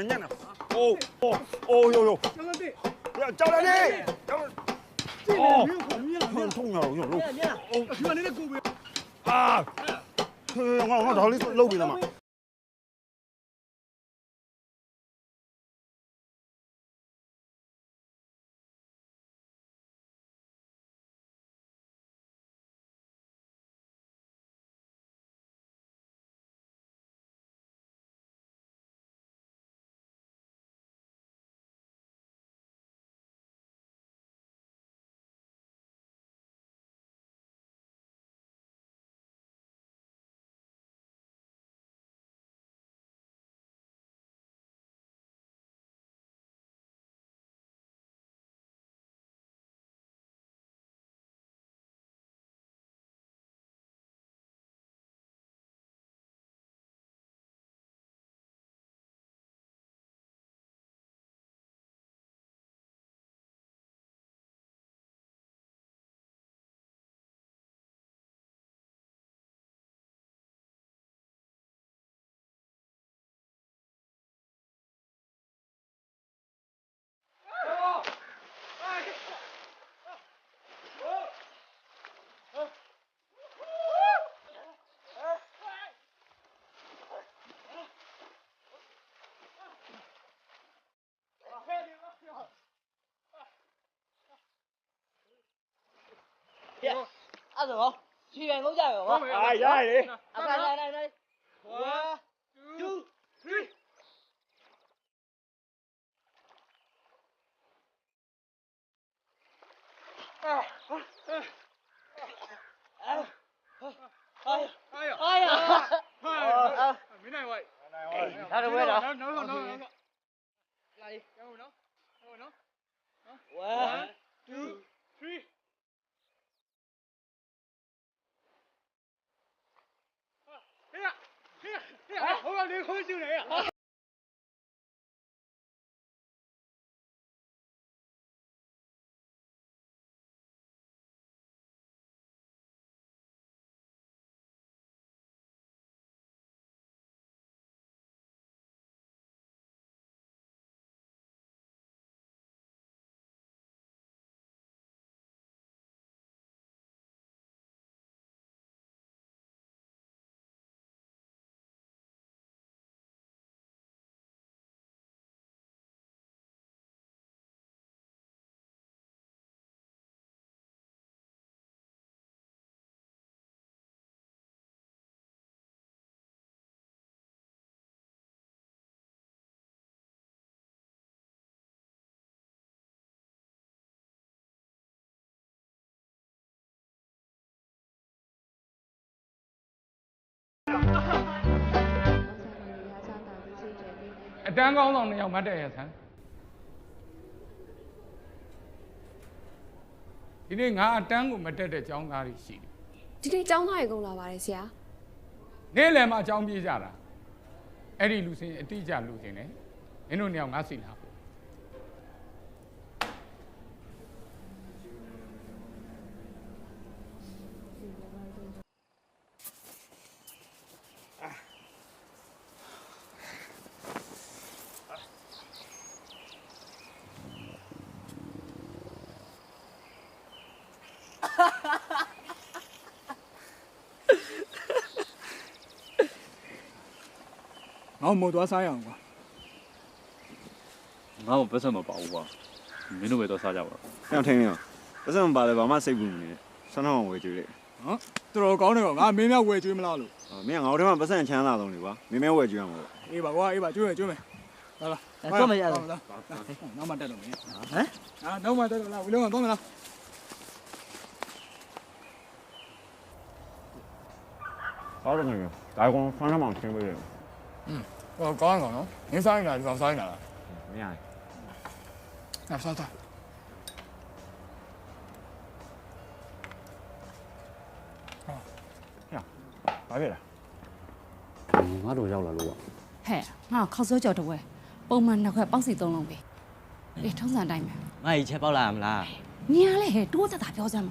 ညံ့နေအိုးယောကြောက်တယ်ကြောက်ထုံးရအောင်လို့ဒီမှာနေတဲ့ကိုပဲငါဒါလေးလုတ်ပြီးသားမှာအဲ့ဒါခြေပြန်ကုန်ကြရောကွာရတယ်来 1 2 3မင်းနိုင်ဝိုက်ဒါတော့ဝဲတော့နောက်လာနော်နော်1 2 3ဟိုကနေခွင့်ကျူနေရအတန်းကောင်းဆောင်2ယောက်မတ်တဲ့ရဆန်းဒီနေ့ငါအတန်းကိုမတက်တဲ့ကျောင်းသားတွေရှိတယ်ဒီနေ့ကျောင်းသားတွေကုန်လာပါတယ်ဆရာနေ့လယ်မှာကျောင်းပြေးကြတာအဲ့ဒီလူစင်အတိအကျလူစင်တယ်မင်းတို့2ယောက်ငါစီလာဖို့ ငါ့မော်သွားစားရအောင်ကွာ ငါ့ကိုပတ်စံမပါဘူးကွာမင်းတို့ပဲတော့စားကြပါ ။ပြောင်းထင်းရော။ပတ်စံမပါလဲဘာမှစိတ်ဘူးမနေနဲ့။ဆွမ်းထောင်းဝယ်ကြွေးလိုက် နော်တော်တော်ကောင်းတယ်ကွာငါမင်းများဝယ်ကျွေးမလားလို့ ။မင်းကငါတို့ထဲမှာပတ်စံချမ်းသာဆုံးလေကွာ။မင်းမဲဝယ်ကြွေးရမှာပေါ့ အေးပါကွာအေးပါကျွေးမယ်လာလာနောက်မှတက်တော့မင်းဟမ်နောက်မှတက်တော့လားဝီလုံးကတော့မလား ။ဟောတော့ငယ်။ဒါကောင်ဆွမ်းထောင်းမှချင်းပေးတယ် ဟောကောင်းကောင်းနော်မင်းစားရင်လားဒီကောင်စားရင်လား ။မင်းရတယ် ငါစားတာ ။ဘာဖြစ်လဲ ငါတို့ရောက်လာလို့ကွာ ဟဲ့ငါခောက်စောကြော်တဝဲပုံမှန်နှစ်ခွက်ပေါက်စီ3လုံးပဲအေးထုံးစံတိုင်းပဲ ငါ့ချက်ပေါက်လာမလား မြင်ရလဲဟဲ့တိုးသက်တာပြောစမ်းမ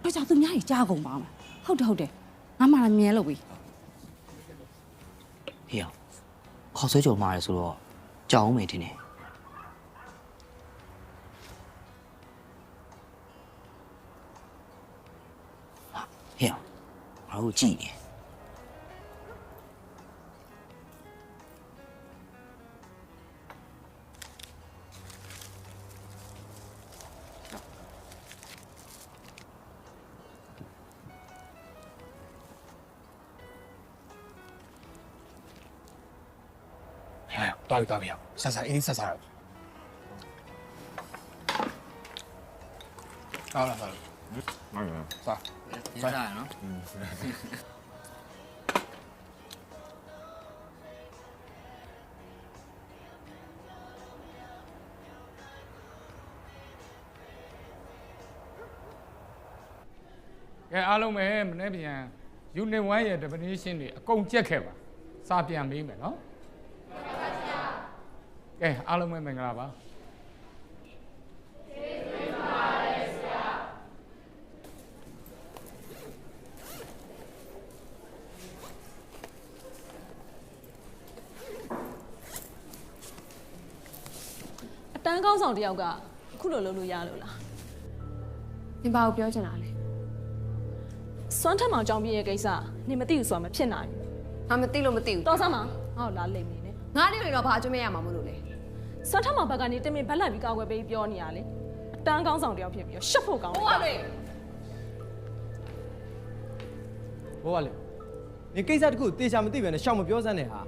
တော့ကြောင့်သူများကြီးကြားကုန်ပါမယ်ဟုတ်တယ်ငါမှလည်းမြင်လို့ပြီ ဟေ့ခေါ်ဆွဲကြုံมาတယ်ဆိုတော့ကြောက်အောင်မယ်ထင်တယ်ဟေ့ငါတို့ကြည့်နေ တော်ပြီဆက်စားအေးဆက်စား好了好了， ။ဟုတ်ကဲ့ 啥？ စားရနော် ကဲအားလုံးပဲမနေ့ပြန် unit 1ရဲ့ definition တွေအကုန်ကြက်ခဲ့ပါစာပြန်ပေးမယ်နော်ကဲအားလုံးပဲမင်္ဂလာပါအတန်းကောင်းဆောင်တယောက်ကအခုလိုလုပ်လို့ရလို့လား သင်ဘာကိုပြောချင်တာလဲ စွမ်းထက်မောင်ကြောင်းပြည့်ရဲ့ကိစ္စနေမသိဘူးဆိုတာမဖြစ်နိုင်ဘူး ငါမသိလို့မသိဘူး တော်စမ်းမငါ့ကိုလာလိမ့်နေနဲ့ ငါနေတော့ဘာအကျွမ်းမရမှာမလို့လဲ စွမ်းထက်မောင်ဘက်ကနေတင်မင်ဘက်လိုက်ပြီးကောက်ွယ်ပေးပြောနေရလေအတန်းကောင်းဆောင်တယောက်ဖြစ်ပြီးရှက်ဖို့ကောင်းတယ် ဟုတ်ပါလေ ဘောကလေဒီကိစ္စတခုတေချာမသိပဲနဲ့ရှောက်မပြောစမ်းနဲ့ဟာ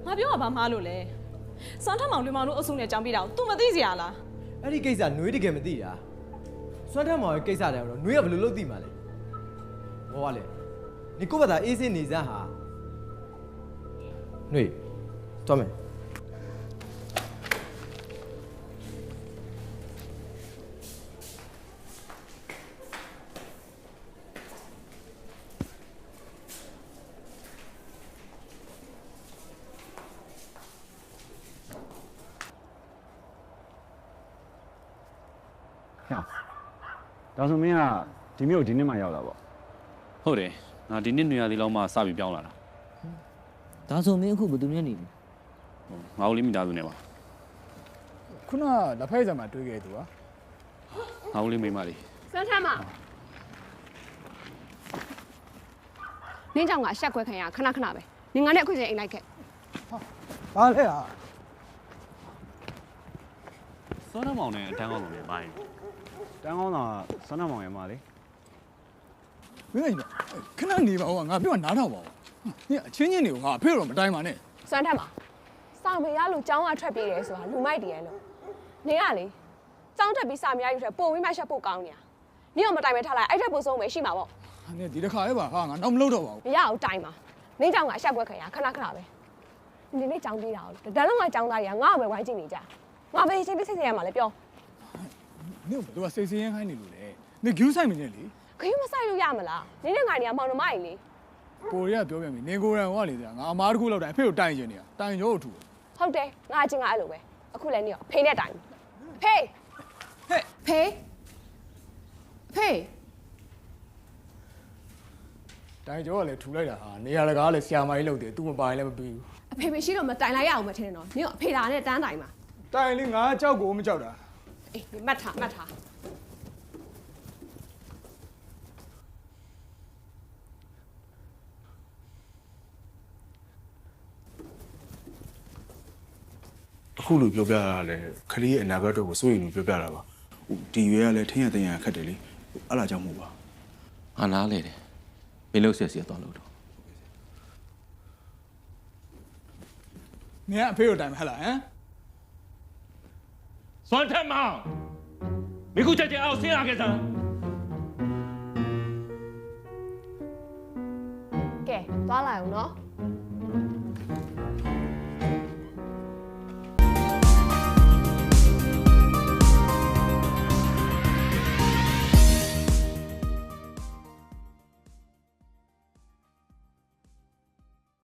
ငါပြောတာဘာမှားလို့လဲစွမ်းထက်မောင်လူမောင်တို့အုပ်စုနဲ့ကြောင်းပြတာကို तू မသိစရာလား အဲ့ဒီကိစ္စနှွေးတကယ်မသိတာစွမ်းထမ်းမောင်ရဲ့ကိစ္စတယ်တော့နှွေးကဘယ်လိုလုပ်သိမှာလဲဘောကလေဒီကိုယ့်ဘာသာအေးစင်းနေစမ်းဟာနှွေးသွားမယ် ။ဒါဆိုမင်းကဒီမြို့ဒီနေ့မှရောက်လာပေါ့ ဟုတ်တယ်ငါဒီနှစ်နေရာလေးလောက်မှစပြီးပြောင်းလာတာ ဒါဆိုမင်းအခုဘယ်သူနဲ့နေလဲ ငါတို့လေးမိသားစုနဲ့ပါ ခုနလက်ဖက်စံမှာတွေ့ခဲ့သူဟာ ငါတို့လေးမိမလေး စွမ်းထမ်းမနင်းကြောင့်ငါရှက်ခွဲခံရခဏခဏပဲနင်ငါနဲ့အခုချိန်အိမ်လိုက်ခဲ့ ဘာလဲဟာ စောနမောင်နဲ့အတန်းကောင်းဆောင်နဲ့ပိုင်း ။တန်းကောင်းတာဆွမ်းထောင်းမောင်ရဲ့မလေး မင်းကခဏနေပါဦးငါပြောနားထောင်ပါဦးနင်အချင်းချင်းတွေကိုငါအဖေတော့မတိုင်းပါနဲ့ စွမ်းထမ်းမစာမေရလို့ចောင်းကထွက်ပြေးတယ်ဆိုတာလူမိုက်တည်းရဲ့လို့နင်ကလေចောင်းတက်ပြီးစာမရယူထွက်ပို့ပြီးမှရှက်ဖို့ကောင်းနေတာနင်ကမတိုင်ပဲထားလိုက်အဲ့ထက်ပိုဆုံးပဲရှိမှာပေါ့ နင်ဒီတစ်ခါလေးပါဟာငါတော့မလုပ်တော့ပါဘူး မရအောင်တိုင်ပါနင်းကြောင့်ငါရှက်ခွဲခံရခဏခဏပဲနင်နေ့ចောင်းပြေးတာကိုဒါလုံးကចောင်းသားကြီးကငါ့ကိုပဲဝိုင်းကြည့်နေကြငါပဲချင်းပြစ်စစ်စစ်ရမှာလေပြော နင်ကဘယ်သူကစိတ်ဆင်းရဲခိုင်းနေလို့လဲနင် view ဆိုင်မနေလေ ခရီးမဆိုင်လို့ရမလားနင်းနဲ့ငါနေကမောင်နှမကြီးလေ ပိုရီကပြောပြန်ပြီနင်ကိုယ်တိုင်ဟောလေငါအမားတစ်ခုလောက်တိုင်းအဖေကိုတိုင်ချင်နေတာတိုင်ရောထူ ဟုတ်တယ်ငါချင်းကအဲ့လိုပဲအခုလည်းနေရောဖေးနဲ့တိုင်ဖေး ဖေးဖေး တိုင်ကျော်ကလည်းထူလိုက်တာဟာနေရာတကားလည်းဆရာမကြီးလုပ်တယ်သူမပိုင်လည်းမပြီးဘူး အဖေမရှိတော့မတိုင်လိုက်ရအောင်မထင်နဲ့နော်နင်းကအဖေလာနဲ့တန်းတိုင်မှာ တိုင်လေးငါကြောက်ကိုမကြောက်တာ အေးမှတ်ထား အခုလိုပြောပြတာလည်းခလေးရဲ့အနာဂတ်အတွက်ကိုစိုးရိမ်လို့ပြောပြတာပါဟိုဒီရွယ်ကလည်းထင်းရတင်ရခက်တယ်လေအဲ့လာကြောင့်မို့ပါ ငါနားလေတယ်မင်းလို့ဆက်စီတော့လို့တော့ နင်ကအဖေကိုတိုင်မဟဲ့လားဟမ် စွမ်းထက်မောင်မိခုချက်ချင်းအောင်ဆင်းလာခဲ့စမ်း ကဲသွားလိုက်အောင်နော်